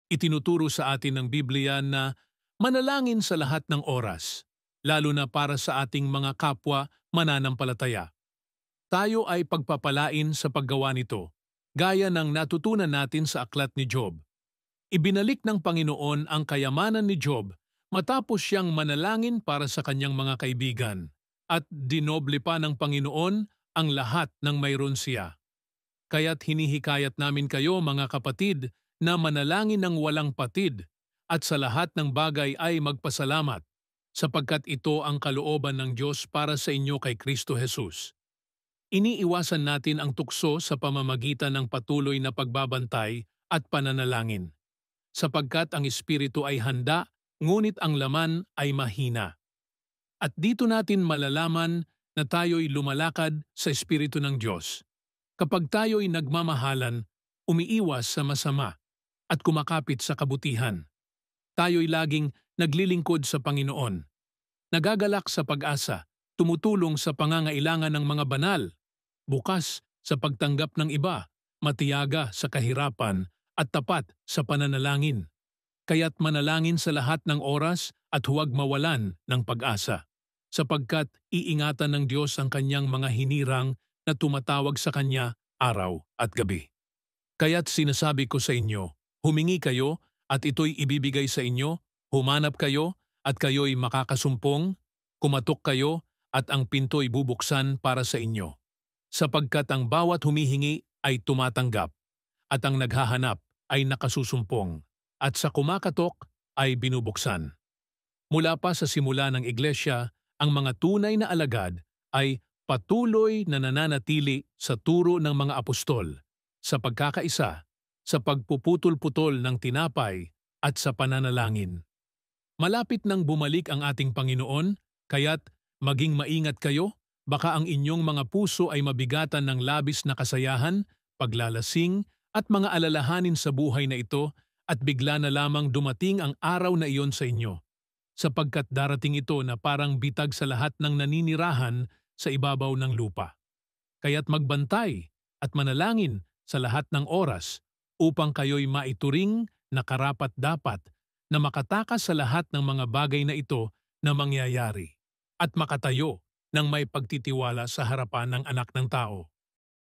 Itinuturo sa atin ng Biblia na manalangin sa lahat ng oras, lalo na para sa ating mga kapwa mananampalataya. Tayo ay pagpapalain sa paggawa nito, gaya ng natutunan natin sa aklat ni Job. Ibinalik ng Panginoon ang kayamanan ni Job matapos siyang manalangin para sa kanyang mga kaibigan, at dinoble pa ng Panginoon ang lahat ng mayroon siya. Kaya't hinihikayat namin kayo, mga kapatid, na manalangin ng walang patid at sa lahat ng bagay ay magpasalamat, sapagkat ito ang kalooban ng Diyos para sa inyo kay Kristo Jesus. Iniiwasan natin ang tukso sa pamamagitan ng patuloy na pagbabantay at pananalangin, sapagkat ang espiritu ay handa, ngunit ang laman ay mahina. At dito natin malalaman na tayo'y lumalakad sa espiritu ng Diyos. Kapag tayo'y nagmamahalan, umiiwas sa masama, at kumakapit sa kabutihan. Tayo'y laging naglilingkod sa Panginoon, nagagalak sa pag-asa, tumutulong sa pangangailangan ng mga banal, bukas sa pagtanggap ng iba, matiyaga sa kahirapan, at tapat sa pananalangin. Kaya't manalangin sa lahat ng oras at huwag mawalan ng pag-asa, sapagkat iingatan ng Diyos ang kanyang mga hinirang na tumatawag sa kanya araw at gabi. Kaya't sinasabi ko sa inyo, humingi kayo at ito'y ibibigay sa inyo, humanap kayo at kayo'y makakasumpong, kumatok kayo at ang pinto'y bubuksan para sa inyo. Sapagkat ang bawat humihingi ay tumatanggap, at ang naghahanap ay nakasusumpong, at sa kumakatok ay binubuksan. Mula pa sa simula ng iglesia, ang mga tunay na alagad ay patuloy na nananatili sa turo ng mga apostol, sa pagkakaisa, sa pagpuputol-putol ng tinapay at sa pananalangin. Malapit nang bumalik ang ating Panginoon, kaya't maging maingat kayo, baka ang inyong mga puso ay mabigatan ng labis na kasayahan, paglalasing at mga alalahanin sa buhay na ito, at bigla na lamang dumating ang araw na iyon sa inyo, sapagkat darating ito na parang bitag sa lahat ng naninirahan sa ibabaw ng lupa. Kaya't magbantay at manalangin sa lahat ng oras upang kayo'y maituring na karapat-dapat na makatakas sa lahat ng mga bagay na ito na mangyayari at makatayo ng may pagtitiwala sa harapan ng Anak ng Tao.